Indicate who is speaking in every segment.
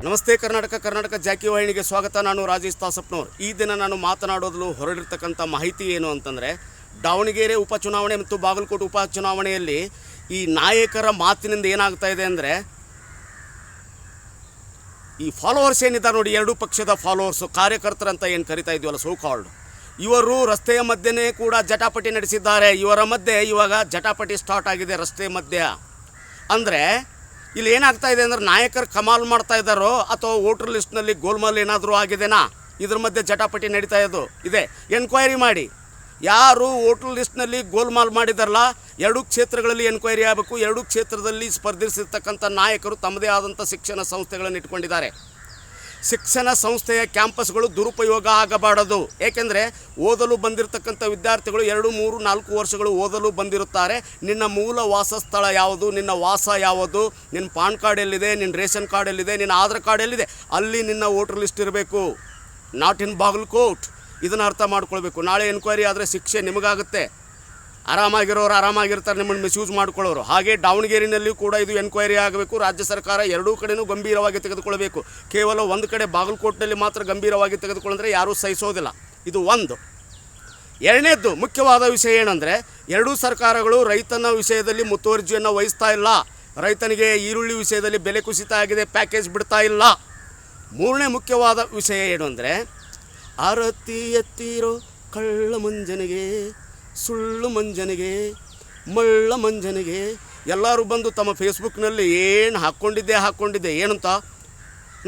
Speaker 1: ನಮಸ್ತೆ ಕರ್ನಾಟಕ ಜಾಕಿವಾಹಿನಿಗೆ ಸ್ವಾಗತ. ನಾನು ರಾಜೇಶ್ ತಾಸಪ್ಪನವ್ರು. ಈ ದಿನ ನಾನು ಮಾತನಾಡೋದು ಹೊರಡಿರ್ತಕ್ಕಂಥ ಮಾಹಿತಿ ಏನು ಅಂತಂದರೆ, ದಾವಣಗೆರೆ ಉಪಚುನಾವಣೆ ಮತ್ತು ಬಾಗಲಕೋಟೆ ಉಪಚುನಾವಣೆಯಲ್ಲಿ ಈ ನಾಯಕರ ಮಾತಿನಿಂದ ಏನಾಗ್ತಾ ಇದೆ ಅಂದರೆ, ಈ ಫಾಲೋವರ್ಸ್ ಏನಿದ್ದಾರೆ ನೋಡಿ, ಎರಡೂ ಪಕ್ಷದ ಫಾಲೋವರ್ಸು, ಕಾರ್ಯಕರ್ತರಂತ ಏನು ಕರಿತಾ ಇದೀವಲ್ಲ ಸೋ ಕಾಲ್ಡ್, ಇವರು ರಸ್ತೆಯ ಮಧ್ಯೆನೇ ಕೂಡ ಜಟಾಪಟಿ ನಡೆಸಿದ್ದಾರೆ. ಇವರ ಮಧ್ಯೆ ಇವಾಗ ಜಟಾಪಟಿ ಸ್ಟಾರ್ಟ್ ಆಗಿದೆ ರಸ್ತೆ ಮಧ್ಯೆ. ಅಂದರೆ ಇಲ್ಲಿ ಏನಾಗ್ತಾ ಇದೆ ಅಂದರೆ, ನಾಯಕರು ಕಮಾಲ್ ಮಾಡ್ತಾ ಇದ್ದಾರೋ ಅಥವಾ ವೋಟರ್ ಲಿಸ್ಟ್ನಲ್ಲಿ ಗೋಲ್ಮಾಲ್ ಏನಾದರೂ ಆಗಿದೆನಾ, ಇದ್ರ ಮಧ್ಯೆ ಜಟಾಪಟಿ ನಡೀತಾ ಇದೆ. ಎನ್ಕ್ವೈರಿ ಮಾಡಿ, ಯಾರು ವೋಟರ್ ಲಿಸ್ಟ್ನಲ್ಲಿ ಗೋಲ್ಮಾಲ್ ಮಾಡಿದಾರಲ್ಲ, ಎರಡೂ ಕ್ಷೇತ್ರಗಳಲ್ಲಿ ಎನ್ಕ್ವೈರಿ ಆಗಬೇಕು. ಎರಡೂ ಕ್ಷೇತ್ರದಲ್ಲಿ ಸ್ಪರ್ಧಿಸಿರ್ತಕ್ಕಂಥ ನಾಯಕರು ತಮ್ಮದೇ ಆದಂಥ ಶಿಕ್ಷಣ ಸಂಸ್ಥೆಗಳನ್ನು ಇಟ್ಕೊಂಡಿದ್ದಾರೆ. ಶಿಕ್ಷಣ ಸಂಸ್ಥೆಯ ಕ್ಯಾಂಪಸ್ಗಳು ದುರುಪಯೋಗ ಆಗಬಾರದು. ಏಕೆಂದರೆ ಓದಲು ಬಂದಿರತಕ್ಕಂಥ ವಿದ್ಯಾರ್ಥಿಗಳು 2, 3, 4 ವರ್ಷಗಳು ಓದಲು ಬಂದಿರುತ್ತಾರೆ. ನಿನ್ನ ಮೂಲ ವಾಸಸ್ಥಳ ಯಾವುದು, ನಿನ್ನ ವಾಸ ಯಾವುದು, ನಿನ್ನ ಪಾನ್ ಕಾರ್ಡ್ ಎಲ್ಲಿದೆ, ನಿನ್ನ ರೇಷನ್ ಕಾರ್ಡ್ ಎಲ್ಲಿದೆ, ನಿನ್ನ ಆಧಾರ್ ಕಾರ್ಡ್ ಎಲ್ಲಿದೆ, ಅಲ್ಲಿ ನಿನ್ನ ವೋಟರ್ ಲಿಸ್ಟ್ ಇರಬೇಕು. Not in Bagalkot. ಇದನ್ನು ಅರ್ಥ ಮಾಡ್ಕೊಳ್ಬೇಕು. ನಾಳೆ ಎನ್ಕ್ವೈರಿ ಆದರೆ ಶಿಕ್ಷೆ ನಿಮಗಾಗುತ್ತೆ. ಆರಾಮಾಗಿರೋರು ಆರಾಮಾಗಿರ್ತಾರೆ, ನಿಮ್ಮನ್ನು ಮಿಸ್ಯೂಸ್ ಮಾಡ್ಕೊಳ್ಳೋರು. ಹಾಗೆ ದಾವಣಗೆರೆಯಲ್ಲಿ ಕೂಡ ಇದು ಎನ್ಕ್ವೈರಿ ಆಗಬೇಕು. ರಾಜ್ಯ ಸರ್ಕಾರ ಎರಡೂ ಕಡೆಯೂ ಗಂಭೀರವಾಗಿ ತೆಗೆದುಕೊಳ್ಬೇಕು. ಕೇವಲ ಒಂದು ಕಡೆ ಬಾಗಲಕೋಟೆಯಲ್ಲಿ ಮಾತ್ರ ಗಂಭೀರವಾಗಿ ತೆಗೆದುಕೊಂಡ್ರೆ ಯಾರೂ ಸಹಿಸೋದಿಲ್ಲ. ಇದು ಒಂದು. ಎರಡನೇದ್ದು ಮುಖ್ಯವಾದ ವಿಷಯ ಏನಂದರೆ, ಎರಡೂ ಸರ್ಕಾರಗಳು ರೈತನ ವಿಷಯದಲ್ಲಿ ಮುತುವರ್ಜಿಯನ್ನು ವಹಿಸ್ತಾ ಇಲ್ಲ. ರೈತನಿಗೆ ಈರುಳ್ಳಿ ವಿಷಯದಲ್ಲಿ ಬೆಲೆ ಕುಸಿತ ಆಗಿದೆ, ಪ್ಯಾಕೇಜ್ ಬಿಡ್ತಾ ಇಲ್ಲ. ಮೂರನೇ ಮುಖ್ಯವಾದ ವಿಷಯ ಏನು ಅಂದರೆ, ಆರತಿ ಎತ್ತಿರೋ ಕಳ್ಳ ಮಂಜನಿಗೆ, ಸುಳ್ಳು ಮಂಜನಿಗೆ, ಮಳ್ಳ ಮಂಜನಿಗೆ, ಎಲ್ಲರೂ ಬಂದು ತಮ್ಮ ಫೇಸ್ಬುಕ್ನಲ್ಲಿ ಏನು ಹಾಕ್ಕೊಂಡಿದ್ದೆ ಏನಂತ,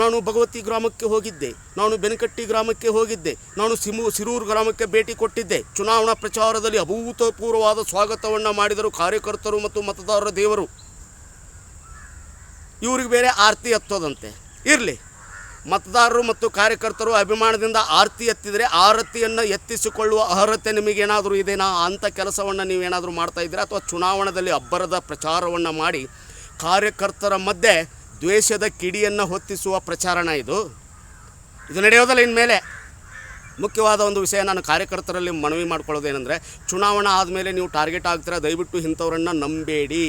Speaker 1: ನಾನು ಭಗವತಿ ಗ್ರಾಮಕ್ಕೆ ಹೋಗಿದ್ದೆ, ನಾನು ಬೆನಕಟ್ಟಿ ಗ್ರಾಮಕ್ಕೆ ಹೋಗಿದ್ದೆ, ನಾನು ಸಿರೂರು ಗ್ರಾಮಕ್ಕೆ ಭೇಟಿ ಕೊಟ್ಟಿದ್ದೆ. ಚುನಾವಣಾ ಪ್ರಚಾರದಲ್ಲಿ ಅಭೂತಪೂರ್ವವಾದ ಸ್ವಾಗತವನ್ನು ಮಾಡಿದರು ಕಾರ್ಯಕರ್ತರು ಮತ್ತು ಮತದಾರರ ದೇವರು. ಇವ್ರಿಗೆ ಬೇರೆ ಆರತಿ ಎತ್ತೋದಂತೆ. ಇರಲಿ, ಮತದಾರರು ಮತ್ತು ಕಾರ್ಯಕರ್ತರು ಅಭಿಮಾನದಿಂದ ಆರತಿ ಎತ್ತಿದರೆ ಆರತಿಯನ್ನು ಎತ್ತಿಸಿಕೊಳ್ಳುವ ಅರ್ಹತೆ ನಿಮಗೇನಾದರೂ ಇದೆನಾ? ಅಂಥ ಕೆಲಸವನ್ನು ನೀವೇನಾದರೂ ಮಾಡ್ತಾಯಿದ್ದೀರಾ? ಅಥವಾ ಚುನಾವಣೆಯಲ್ಲಿ ಅಬ್ಬರದ ಪ್ರಚಾರವನ್ನು ಮಾಡಿ ಕಾರ್ಯಕರ್ತರ ಮಧ್ಯೆ ದ್ವೇಷದ ಕಿಡಿಯನ್ನು ಹೊತ್ತಿಸುವ ಪ್ರಚಾರಣ ಇದು ನಡೆಯೋದಲ್ಲ. ಇನ್ಮೇಲೆ ಮುಖ್ಯವಾದ ಒಂದು ವಿಷಯ ನಾನು ಕಾರ್ಯಕರ್ತರಲ್ಲಿ ಮನವಿ ಮಾಡ್ಕೊಳ್ಳೋದೇನೆಂದರೆ, ಚುನಾವಣಾ ಆದಮೇಲೆ ನೀವು ಟಾರ್ಗೆಟ್ ಆಗ್ತೀರಾ, ದಯವಿಟ್ಟು ಇಂಥವ್ರನ್ನು ನಂಬೇಡಿ.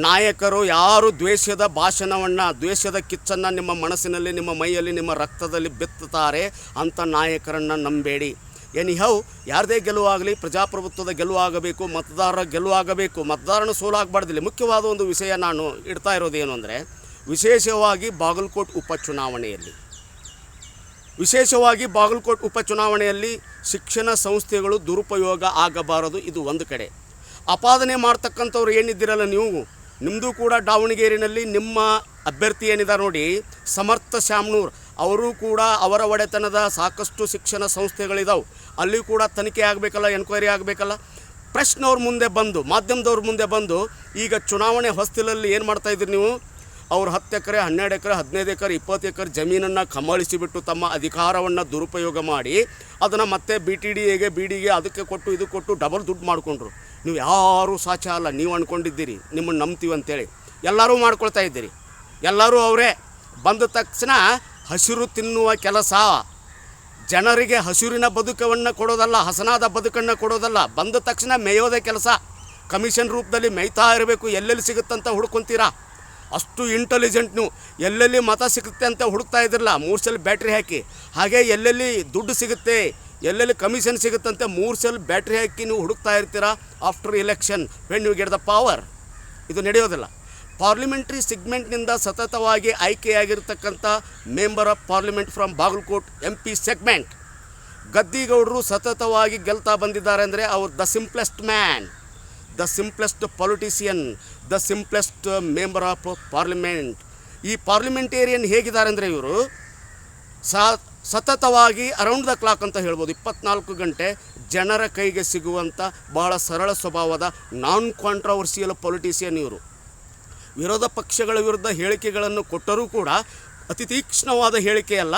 Speaker 1: ನಾಯಕರು ಯಾರು ದ್ವೇಷದ ಭಾಷಣವನ್ನು, ದ್ವೇಷದ ಕಿಚ್ಚನ್ನು ನಿಮ್ಮ ಮನಸ್ಸಿನಲ್ಲಿ, ನಿಮ್ಮ ಮೈಯಲ್ಲಿ, ನಿಮ್ಮ ರಕ್ತದಲ್ಲಿ ಬಿತ್ತುತ್ತಾರೆ ಅಂಥ ನಾಯಕರನ್ನು ನಂಬೇಡಿ. ಎನಿಹೌ, ಯಾರದೇ ಗೆಲುವಾಗಲಿ ಪ್ರಜಾಪ್ರಭುತ್ವದ ಗೆಲುವಾಗಬೇಕು, ಮತದಾರರ ಗೆಲುವಾಗಬೇಕು, ಮತದಾರನ ಸೋಲಾಗಬಾರ್ದಿಲ್ಲ. ಮುಖ್ಯವಾದ ಒಂದು ವಿಷಯ ನಾನು ಇಡ್ತಾ ಇರೋದೇನು ಅಂದರೆ, ವಿಶೇಷವಾಗಿ ಬಾಗಲಕೋಟೆ ಉಪಚುನಾವಣೆಯಲ್ಲಿ ಶಿಕ್ಷಣ ಸಂಸ್ಥೆಗಳು ದುರುಪಯೋಗ ಆಗಬಾರದು. ಇದು ಒಂದು ಕಡೆ. ಅಪಾದನೆ ಮಾಡ್ತಕ್ಕಂಥವ್ರು ಏನಿದ್ದೀರಲ್ಲ ನೀವು, ನಿಮ್ಮದು ಕೂಡ ದಾವಣಗೆರೆಯಲ್ಲಿ ನಿಮ್ಮ ಅಭ್ಯರ್ಥಿ ಏನಿದ್ದಾರೆ ನೋಡಿ, ಸಮರ್ಥ ಶಾಮನೂರು, ಅವರು ಕೂಡ ಅವರ ಒಡೆತನದ ಸಾಕಷ್ಟು ಶಿಕ್ಷಣ ಸಂಸ್ಥೆಗಳಿದಾವೆ. ಅಲ್ಲಿ ಕೂಡ ತನಿಖೆ ಆಗಬೇಕಲ್ಲ, ಎನ್ಕ್ವೈರಿ ಆಗಬೇಕಲ್ಲ. ಪ್ರಶ್ನವ್ರ ಮುಂದೆ ಬಂದು, ಮಾಧ್ಯಮದವ್ರ ಮುಂದೆ ಬಂದು, ಈಗ ಚುನಾವಣೆ ಹೊಸ್ತಿಲಲ್ಲಿ ಏನು ಮಾಡ್ತಾಯಿದ್ದೀರಿ ನೀವು? ಅವ್ರು 10 ಎಕರೆ, 12 ಎಕರೆ, 15 ಎಕರೆ, 20 ಎಕರೆ ಜಮೀನನ್ನು ಕಮಳಿಸಿಬಿಟ್ಟು ತಮ್ಮ ಅಧಿಕಾರವನ್ನು ದುರುಪಯೋಗ ಮಾಡಿ ಅದನ್ನು ಮತ್ತೆ ಬಿಡಿಗೆ ಅದಕ್ಕೆ ಕೊಟ್ಟು ಇದು ಕೊಟ್ಟು ಡಬಲ್ ದುಡ್ಡು ಮಾಡಿಕೊಂಡ್ರು. ನೀವು ಯಾರೂ ಸಾಚ ಅಲ್ಲ, ನೀವು ಅಂದ್ಕೊಂಡಿದ್ದೀರಿ ನಿಮ್ಮನ್ನು ನಂಬ್ತೀವಿ ಅಂತೇಳಿ. ಎಲ್ಲರೂ ಮಾಡ್ಕೊಳ್ತಾ ಇದ್ದೀರಿ. ಎಲ್ಲರೂ ಅವರೇ. ಬಂದ ತಕ್ಷಣ ಹಸಿರು ತಿನ್ನುವ ಕೆಲಸ, ಜನರಿಗೆ ಹಸಿರಿನ ಬದುಕವನ್ನು ಕೊಡೋದಲ್ಲ, ಹಸನಾದ ಬದುಕನ್ನು ಕೊಡೋದಲ್ಲ. ಬಂದ ತಕ್ಷಣ ಮೇಯೋದ ಕೆಲಸ, ಕಮಿಷನ್ ರೂಪದಲ್ಲಿ ಮೇಯ್ತಾ ಇರಬೇಕು. ಎಲ್ಲೆಲ್ಲಿ ಸಿಗುತ್ತಂತ ಹುಡ್ಕೊತೀರಾ? ಅಷ್ಟು ಇಂಟೆಲಿಜೆಂಟ್ ನೀವು. ಎಲ್ಲೆಲ್ಲಿ ಮತ ಸಿಗುತ್ತೆ ಅಂತ ಹುಡುಕ್ತಾ ಇದ್ದಿರಲ್ಲ, 3 ಸೆಲ್ ಬ್ಯಾಟ್ರಿ ಹಾಕಿ. ಹಾಗೆ ಎಲ್ಲೆಲ್ಲಿ ದುಡ್ಡು ಸಿಗುತ್ತೆ, ಎಲ್ಲೆಲ್ಲಿ ಕಮಿಷನ್ ಸಿಗುತ್ತಂತೆ 3 ಸೆಲ್ ಬ್ಯಾಟ್ರಿ ಹಾಕಿ ನೀವು ಹುಡುಕ್ತಾ ಇರ್ತೀರಾ. After election when you get the power, ಇದು ನಡೆಯೋದಿಲ್ಲ. ಪಾರ್ಲಿಮೆಂಟ್ರಿ ಸೆಗ್ಮೆಂಟ್ನಿಂದ ಸತತವಾಗಿ ಆಯ್ಕೆಯಾಗಿರ್ತಕ್ಕಂಥ member of parliament from Bagalkot MP segment ಗದ್ದಿಗೌಡರು ಸತತವಾಗಿ ಗೆಲ್ತಾ ಬಂದಿದ್ದಾರೆ. ಅಂದರೆ ಅವರು the simplest man, the simplest politician, the simplest member of parliament. ಈ ಪಾರ್ಲಿಮೆಂಟೇರಿಯನ್ ಹೇಗಿದ್ದಾರೆ ಅಂದರೆ, ಇವರು ಸತತವಾಗಿ ಅರೌಂಡ್ ದ ಕ್ಲಾಕ್ ಅಂತ ಹೇಳ್ಬೋದು, 24 ಗಂಟೆ ಜನರ ಕೈಗೆ ಸಿಗುವಂಥ ಬಹಳ ಸರಳ ಸ್ವಭಾವದ ನಾನ್ ಕಾಂಟ್ರವರ್ಸಿಯಲ್ ಪೊಲಿಟಿಷಿಯನ್ ಇವರು. ವಿರೋಧ ಪಕ್ಷಗಳ ವಿರುದ್ಧ ಹೇಳಿಕೆಗಳನ್ನು ಕೊಟ್ಟರೂ ಕೂಡ ಅತಿ ತೀಕ್ಷ್ಣವಾದ ಹೇಳಿಕೆಯಲ್ಲ.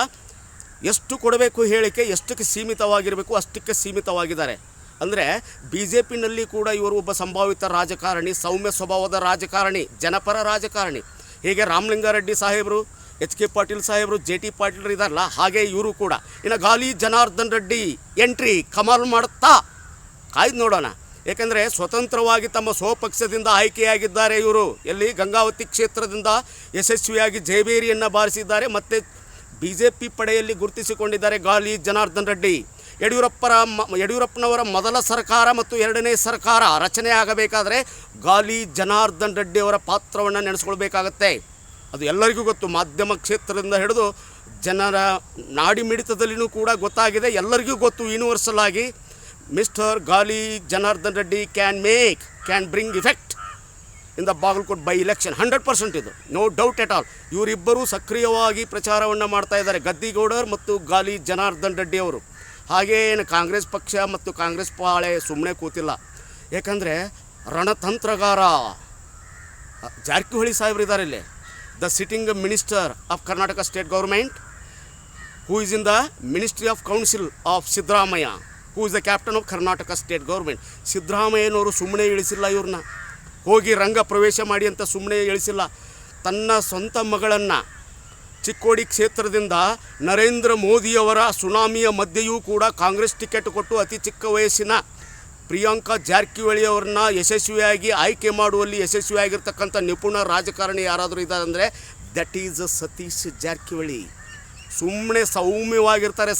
Speaker 1: ಎಷ್ಟು ಕೊಡಬೇಕು ಹೇಳಿಕೆ, ಎಷ್ಟಕ್ಕೆ ಸೀಮಿತವಾಗಿರಬೇಕು ಅಷ್ಟಕ್ಕೆ ಸೀಮಿತವಾಗಿದ್ದಾರೆ. ಅಂದರೆ BJPನಲ್ಲಿ ಕೂಡ ಇವರು ಒಬ್ಬ ಸಂಭಾವಿತ ರಾಜಕಾರಣಿ, ಸೌಮ್ಯ ಸ್ವಭಾವದ ರಾಜಕಾರಣಿ, ಜನಪರ ರಾಜಕಾರಣಿ. ಹೀಗೆ ರಾಮಲಿಂಗಾರೆಡ್ಡಿ ಸಾಹೇಬರು, HK ಪಾಟೀಲ್ ಸಾಹೇಬರು, JT ಪಾಟೀಲ್ರು ಇದ್ದಾರಲ್ಲ, ಹಾಗೆ ಇವರು ಕೂಡ. ಇನ್ನು ಗಾಲಿ ಜನಾರ್ದನ್ ರೆಡ್ಡಿ ಎಂಟ್ರಿ ಕಮಾಲ್ ಮಾಡುತ್ತಾ ಕಾಯ್ದು ನೋಡೋಣ. ಏಕೆಂದರೆ ಸ್ವತಂತ್ರವಾಗಿ ತಮ್ಮ ಸ್ವಪಕ್ಷದಿಂದ ಆಯ್ಕೆಯಾಗಿದ್ದಾರೆ ಇವರು. ಎಲ್ಲಿ ಗಂಗಾವತಿ ಕ್ಷೇತ್ರದಿಂದ ಯಶಸ್ವಿಯಾಗಿ ಜಯಬೇರಿಯನ್ನು ಬಾರಿಸಿದ್ದಾರೆ. ಮತ್ತು BJP ಪಡೆಯಲ್ಲಿ ಗುರುತಿಸಿಕೊಂಡಿದ್ದಾರೆ ಗಾಲಿ ಜನಾರ್ದನ್ ರೆಡ್ಡಿ. ಯಡಿಯೂರಪ್ಪನವರ ಮೊದಲ ಸರ್ಕಾರ ಮತ್ತು ಎರಡನೇ ಸರ್ಕಾರ ರಚನೆ ಆಗಬೇಕಾದರೆ ಗಾಲಿ ಜನಾರ್ದನ್ ರೆಡ್ಡಿಯವರ ಪಾತ್ರವನ್ನು ನೆನೆಸ್ಕೊಳ್ಬೇಕಾಗತ್ತೆ. ಅದು ಎಲ್ಲರಿಗೂ ಗೊತ್ತು. ಮಾಧ್ಯಮ ಕ್ಷೇತ್ರದಿಂದ ಹಿಡಿದು ಜನರ ನಾಡಿ ಮಿಡಿತದಲ್ಲಿಯೂ ಕೂಡ ಗೊತ್ತಾಗಿದೆ, ಎಲ್ಲರಿಗೂ ಗೊತ್ತು. ಯೂನಿವರ್ಸಲ್ ಆಗಿ mister Gali Janardhan Reddy can bring effect in the Bagalkot by election 100%. ಇದು ನೋ ಡೌಟ್ ಎಟ್ ಆಲ್. ಇವರಿಬ್ಬರೂ ಸಕ್ರಿಯವಾಗಿ ಪ್ರಚಾರವನ್ನು ಮಾಡ್ತಾ ಇದ್ದಾರೆ, ಗದ್ದಿಗೌಡರ್ ಮತ್ತು ಗಾಲಿ ಜನಾರ್ದನ್ ರೆಡ್ಡಿ ಅವರು. ಹಾಗೇನು ಕಾಂಗ್ರೆಸ್ ಪಕ್ಷ ಮತ್ತು ಕಾಂಗ್ರೆಸ್ ಪಾಳೆ ಸುಮ್ಮನೆ ಕೂತಿಲ್ಲ. ಯಾಕಂದರೆ ರಣತಂತ್ರಗಾರ ಜಾರಕಿಹೊಳಿ ಸಾಹೇಬರಿದ್ದಾರೆ ಇಲ್ಲಿ, the sitting minister of Karnataka state government, who is in the ministry of council of Siddaramaiah, who is the captain of Karnataka state government. ಸಿದ್ದರಾಮಯ್ಯನವರು ಸುಮ್ಮನೆ ಇಳಿಸಿಲ್ಲ ಇವ್ರನ್ನ, ಹೋಗಿ ರಂಗ ಪ್ರವೇಶ ಮಾಡಿ ಅಂತ ಸುಮ್ಮನೆ ಇಳಿಸಿಲ್ಲ. ತನ್ನ ಸ್ವಂತ ಮಗಳನ್ನು ಚಿಕ್ಕೋಡಿ ಕ್ಷೇತ್ರದಿಂದ ನರೇಂದ್ರ ಮೋದಿಯವರ ಸುನಾಮಿಯ ಮಧ್ಯೆಯೂ ಕೂಡ ಕಾಂಗ್ರೆಸ್ ಟಿಕೆಟ್ ಕೊಟ್ಟು ಅತಿ ಚಿಕ್ಕ ವಯಸ್ಸಿನ ಪ್ರಿಯಾಂಕಾ ಜಾರಕಿಹೊಳಿಯವ್ರನ್ನ ಯಶಸ್ವಿಯಾಗಿ ಆಯ್ಕೆ ಮಾಡುವಲ್ಲಿ ಯಶಸ್ವಿಯಾಗಿರ್ತಕ್ಕಂಥ ನಿಪುಣ ರಾಜಕಾರಣಿ ಯಾರಾದರೂ ಇದ್ದಾರೆ ಅಂದರೆ ದಟ್ ಈಸ್ ಸತೀಶ್ ಜಾರಕಿಹೊಳಿ. ಸುಮ್ಮನೆ ಸೌಮ್ಯವಾಗಿರ್ತಾರೆ,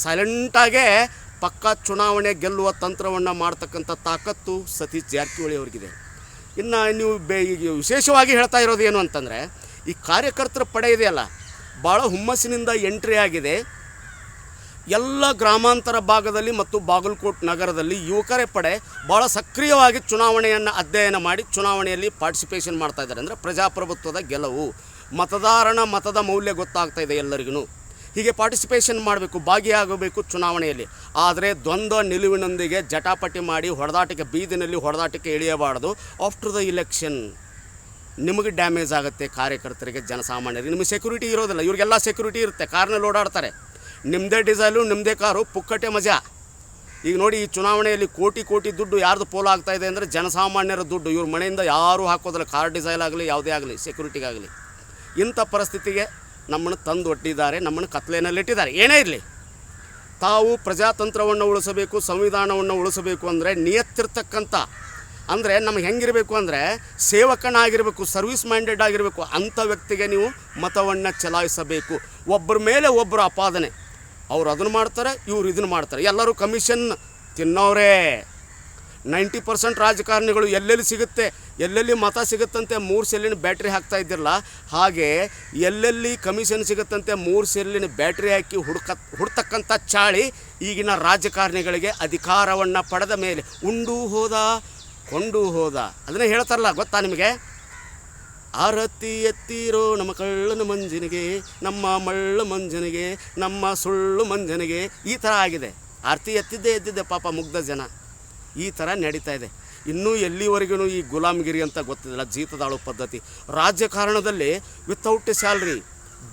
Speaker 1: ಸೈಲೆಂಟಾಗೇ ಪಕ್ಕಾ ಚುನಾವಣೆ ಗೆಲ್ಲುವ ತಂತ್ರವನ್ನು ಮಾಡ್ತಕ್ಕಂಥ ತಾಕತ್ತು ಸತೀಶ್ ಜಾರಕಿಹೊಳಿ ಅವರಿಗಿದೆ. ಇನ್ನು ನೀವು ವಿಶೇಷವಾಗಿ ಹೇಳ್ತಾ ಇರೋದು ಏನು ಅಂತಂದರೆ, ಈ ಕಾರ್ಯಕರ್ತರ ಪಡೆ ಇದೆಯಲ್ಲ, ಭಾಳ ಹುಮ್ಮಸ್ಸಿನಿಂದ ಎಂಟ್ರಿ ಆಗಿದೆ. ಎಲ್ಲ ಗ್ರಾಮಾಂತರ ಭಾಗದಲ್ಲಿ ಮತ್ತು ಬಾಗಲಕೋಟ್ ನಗರದಲ್ಲಿ ಯುವಕರ ಪಡೆ ಭಾಳ ಸಕ್ರಿಯವಾಗಿ ಚುನಾವಣೆಯನ್ನು ಅಧ್ಯಯನ ಮಾಡಿ ಚುನಾವಣೆಯಲ್ಲಿ ಪಾರ್ಟಿಸಿಪೇಷನ್ ಮಾಡ್ತಾ ಇದ್ದಾರೆ. ಅಂದರೆ ಪ್ರಜಾಪ್ರಭುತ್ವದ ಗೆಲುವು, ಮತದ ಮೌಲ್ಯ ಗೊತ್ತಾಗ್ತಾ ಇದೆ ಎಲ್ಲರಿಗೂ. ಹೀಗೆ ಪಾರ್ಟಿಸಿಪೇಷನ್ ಮಾಡಬೇಕು, ಭಾಗಿಯಾಗಬೇಕು ಚುನಾವಣೆಯಲ್ಲಿ. ಆದರೆ ದ್ವಂದ್ವ ನಿಲುವಿನೊಂದಿಗೆ ಜಟಾಪಟಿ ಮಾಡಿ ಹೊಡೆದಾಟಕ್ಕೆ, ಬೀದಿನಲ್ಲಿ ಹೊಡೆದಾಟಕ್ಕೆ ಇಳಿಯಬಾರ್ದು. ಆಫ್ಟರ್ ದ ಇಲೆಕ್ಷನ್ ನಿಮಗೆ ಡ್ಯಾಮೇಜ್ ಆಗುತ್ತೆ, ಕಾರ್ಯಕರ್ತರಿಗೆ, ಜನಸಾಮಾನ್ಯರಿಗೆ. ನಿಮಗೆ ಸೆಕ್ಯೂರಿಟಿ ಇರೋದಿಲ್ಲ, ಇವರಿಗೆಲ್ಲ ಸೆಕ್ಯೂರಿಟಿ ಇರುತ್ತೆ, ಕಾರ್ನಲ್ಲಿ ಓಡಾಡ್ತಾರೆ, ನಿಮ್ಮದೇ ಡೀಸೆಲು, ನಿಮ್ಮದೇ ಕಾರು, ಪುಕ್ಕಟೆ ಮಜಾ. ಈಗ ನೋಡಿ, ಈ ಚುನಾವಣೆಯಲ್ಲಿ ಕೋಟಿ ದುಡ್ಡು ಯಾರ್ದು ಪೋಲ್ ಆಗ್ತಾ ಇದೆ ಅಂದರೆ ಜನಸಾಮಾನ್ಯರ ದುಡ್ಡು. ಇವ್ರ ಮನೆಯಿಂದ ಯಾರೂ ಹಾಕೋದಿಲ್ಲ, ಕಾರ್ ಡೀಸೆಲ್ ಆಗಲಿ ಯಾವುದೇ ಆಗಲಿ, ಸೆಕ್ಯೂರಿಟಿಗಾಗಲಿ. ಇಂಥ ಪರಿಸ್ಥಿತಿಗೆ ನಮ್ಮನ್ನು ತಂದು ಒಟ್ಟಿದ್ದಾರೆ, ನಮ್ಮನ್ನು ಕತ್ಲೆಯಲ್ಲಿಟ್ಟಿದ್ದಾರೆ. ಏನೇ ಇರಲಿ, ತಾವು ಪ್ರಜಾತಂತ್ರವನ್ನು ಉಳಿಸಬೇಕು, ಸಂವಿಧಾನವನ್ನು ಉಳಿಸಬೇಕು ಅಂದರೆ ನಿಯತ್ತಿರ್ತಕ್ಕಂಥ, ಅಂದರೆ ನಮಗೆ ಹೆಂಗಿರಬೇಕು ಅಂದರೆ ಸೇವಕನಾಗಿರಬೇಕು, ಸರ್ವಿಸ್ ಮೈಂಡೆಡ್ ಆಗಿರಬೇಕು. ಅಂಥ ವ್ಯಕ್ತಿಗೆ ನೀವು ಮತವನ್ನು ಚಲಾಯಿಸಬೇಕು. ಒಬ್ಬರ ಮೇಲೆ ಒಬ್ಬರು ಆಪಾದನೆ, ಅವ್ರು ಅದನ್ನು ಮಾಡ್ತಾರೆ, ಇವ್ರು ಇದನ್ನು ಮಾಡ್ತಾರೆ, ಎಲ್ಲರೂ ಕಮಿಷನ್ ತಿನ್ನೋರೇ. 90% ರಾಜಕಾರಣಿಗಳು ಎಲ್ಲೆಲ್ಲಿ ಸಿಗುತ್ತೆ, ಎಲ್ಲೆಲ್ಲಿ ಮತ ಸಿಗುತ್ತಂತೆ 3 ಸೆಲ್ಲಿನ ಬ್ಯಾಟ್ರಿ ಹಾಕ್ತಾ ಇದ್ದಿರಲ್ಲ, ಹಾಗೆ ಎಲ್ಲೆಲ್ಲಿ ಕಮಿಷನ್ ಸಿಗುತ್ತಂತೆ 3 ಸೆಲ್ಲಿನ ಬ್ಯಾಟ್ರಿ ಹಾಕಿ ಹುಡ್ತಕ್ಕಂಥ ಚಾಳಿ ಈಗಿನ ರಾಜಕಾರಣಿಗಳಿಗೆ. ಅಧಿಕಾರವನ್ನು ಪಡೆದ ಮೇಲೆ ಉಂಡು ಹೋದ ಕೊಂಡು ಹೋದ, ಅದನ್ನೇ ಹೇಳ್ತಾರಲ್ಲ, ಗೊತ್ತಾ ನಿಮಗೆ? ಆರತಿ ಎತ್ತಿರೋ ನಮ್ಮ ಕಳ್ಳನ ಮಂಜನಿಗೆ, ನಮ್ಮ ಮಳ್ಳ ಮಂಜನಿಗೆ, ನಮ್ಮ ಸುಳ್ಳು ಮಂಜನಿಗೆ. ಈ ಥರ ಆಗಿದೆ. ಆರತಿ ಎತ್ತಿದ್ದೆ ಪಾಪ ಮುಗ್ಧ ಜನ. ಈ ಥರ ನಡೀತಾ ಇದೆ. ಇನ್ನೂ ಎಲ್ಲಿವರೆಗೂ ಈ ಗುಲಾಮಗಿರಿ ಅಂತ ಗೊತ್ತಿಲ್ಲ, ಜೀತದಾಳು ಪದ್ಧತಿ ರಾಜಕಾರಣದಲ್ಲಿ. ವಿತೌಟ್ ಸ್ಯಾಲ್ರಿ,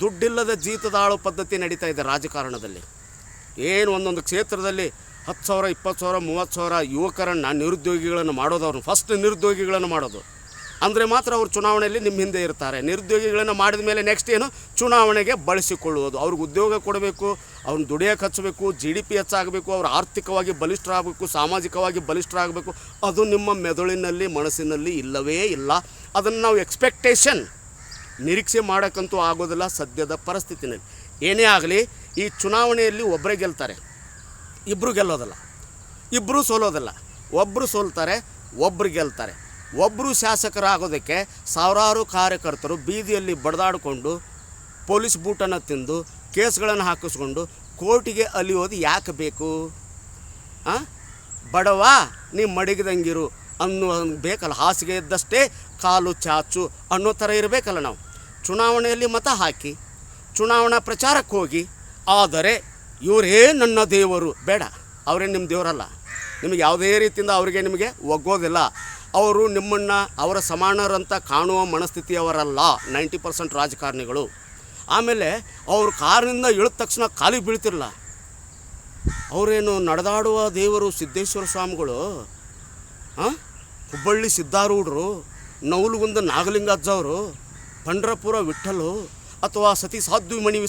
Speaker 1: ದುಡ್ಡಿಲ್ಲದ ಜೀತದಾಳು ಪದ್ಧತಿ ನಡೀತಾ ಇದೆ ರಾಜಕಾರಣದಲ್ಲಿ. ಏನು ಒಂದೊಂದು ಕ್ಷೇತ್ರದಲ್ಲಿ 10,000, 20,000, 30,000 ಯುವಕರನ್ನು, ನಿರುದ್ಯೋಗಿಗಳನ್ನು ಮಾಡೋದು. ಅವ್ರನ್ನ ಫಸ್ಟ್ ನಿರುದ್ಯೋಗಿಗಳನ್ನು ಮಾಡೋದು ಅಂದರೆ ಮಾತ್ರ ಅವರು ಚುನಾವಣೆಯಲ್ಲಿ ನಿಮ್ಮ ಹಿಂದೆ ಇರ್ತಾರೆ. ನಿರುದ್ಯೋಗಿಗಳನ್ನು ಮಾಡಿದ ಮೇಲೆ ನೆಕ್ಸ್ಟ್ ಏನು, ಚುನಾವಣೆಗೆ ಬಳಸಿಕೊಳ್ಳುವುದು. ಅವ್ರಿಗೆ ಉದ್ಯೋಗ ಕೊಡಬೇಕು, ಅವ್ರನ್ನ ದುಡಿಯೋಕೆ ಹಚ್ಚಬೇಕು, GDP ಹೆಚ್ಚಾಗಬೇಕು, ಅವ್ರು ಆರ್ಥಿಕವಾಗಿ ಬಲಿಷ್ಠರಾಗಬೇಕು, ಸಾಮಾಜಿಕವಾಗಿ ಬಲಿಷ್ಠರಾಗಬೇಕು. ಅದು ನಿಮ್ಮ ಮೆದುಳಿನಲ್ಲಿ, ಮನಸ್ಸಿನಲ್ಲಿ ಇಲ್ಲವೇ ಇಲ್ಲ. ಅದನ್ನು ನಾವು ಎಕ್ಸ್ಪೆಕ್ಟೇಷನ್, ನಿರೀಕ್ಷೆ ಮಾಡೋಕ್ಕಂತೂ ಆಗೋದಿಲ್ಲ ಸದ್ಯದ ಪರಿಸ್ಥಿತಿನಲ್ಲಿ. ಏನೇ ಆಗಲಿ, ಈ ಚುನಾವಣೆಯಲ್ಲಿ ಒಬ್ಬರೇ ಗೆಲ್ತಾರೆ, ಇಬ್ಬರು ಗೆಲ್ಲೋದಿಲ್ಲ, ಇಬ್ಬರು ಸೋಲೋದಿಲ್ಲ. ಒಬ್ಬರು ಸೋಲ್ತಾರೆ, ಒಬ್ಬರು ಗೆಲ್ತಾರೆ. ಒಬ್ಬರು ಶಾಸಕರಾಗೋದಕ್ಕೆ ಸಾವಿರಾರು ಕಾರ್ಯಕರ್ತರು ಬೀದಿಯಲ್ಲಿ ಬಡ್ದಾಡಿಕೊಂಡು, ಪೊಲೀಸ್ ಬೂಟನ್ನು ತಿಂದು, ಕೇಸ್ಗಳನ್ನು ಹಾಕಿಸ್ಕೊಂಡು ಕೋರ್ಟಿಗೆ ಅಲಿಯೋದು ಯಾಕೆ ಬೇಕು? ಬಡವ ನೀ ಮಡಗಿದಂಗಿರು ಅನ್ನೋ ಬೇಕಲ್ಲ, ಹಾಸಿಗೆ ಇದ್ದಷ್ಟೇ ಕಾಲು ಚಾಚು ಅನ್ನೋ ಥರ ಇರಬೇಕಲ್ಲ ನಾವು. ಚುನಾವಣೆಯಲ್ಲಿ ಮತ ಹಾಕಿ ಚುನಾವಣಾ ಪ್ರಚಾರಕ್ಕೆ ಹೋಗಿ, ಆದರೆ ಇವರೇ ನನ್ನ ದೇವರು, ಬೇಡ, ಅವರೇ ನಿಮ್ಮ ದೇವರಲ್ಲ. ನಿಮಗೆ ಯಾವುದೇ ರೀತಿಯಿಂದ ಅವರಿಗೆ ನಿಮಗೆ ಒಗ್ಗೋದಿಲ್ಲ. ಅವರು ನಿಮ್ಮನ್ನು ಅವರ ಸಮಾನರಂತ ಕಾಣುವ ಮನಸ್ಥಿತಿಯವರಲ್ಲ 90% ರಾಜಕಾರಣಿಗಳು. ಆಮೇಲೆ ಅವರು ಕಾರಿನಿಂದ ಇಳಿದ ತಕ್ಷಣ ಕಾಲಿಗೆ ಬೀಳ್ತಿರಲ್ಲ. ಅವರೇನು ನಡೆದಾಡುವ ದೇವರು ಸಿದ್ದೇಶ್ವರ ಸ್ವಾಮಿಗಳು, ಹುಬ್ಬಳ್ಳಿ ಸಿದ್ಧಾರೂಢರು, ನವಲಗುಂದ ನಾಗಲಿಂಗ ಅಜ್ಜವರು, ಪಂಡ್ರಪುರ ವಿಠ್ಠಲು, ಅಥವಾ ಸತಿ ಸಾಧ್ವಿ ಮಣಿ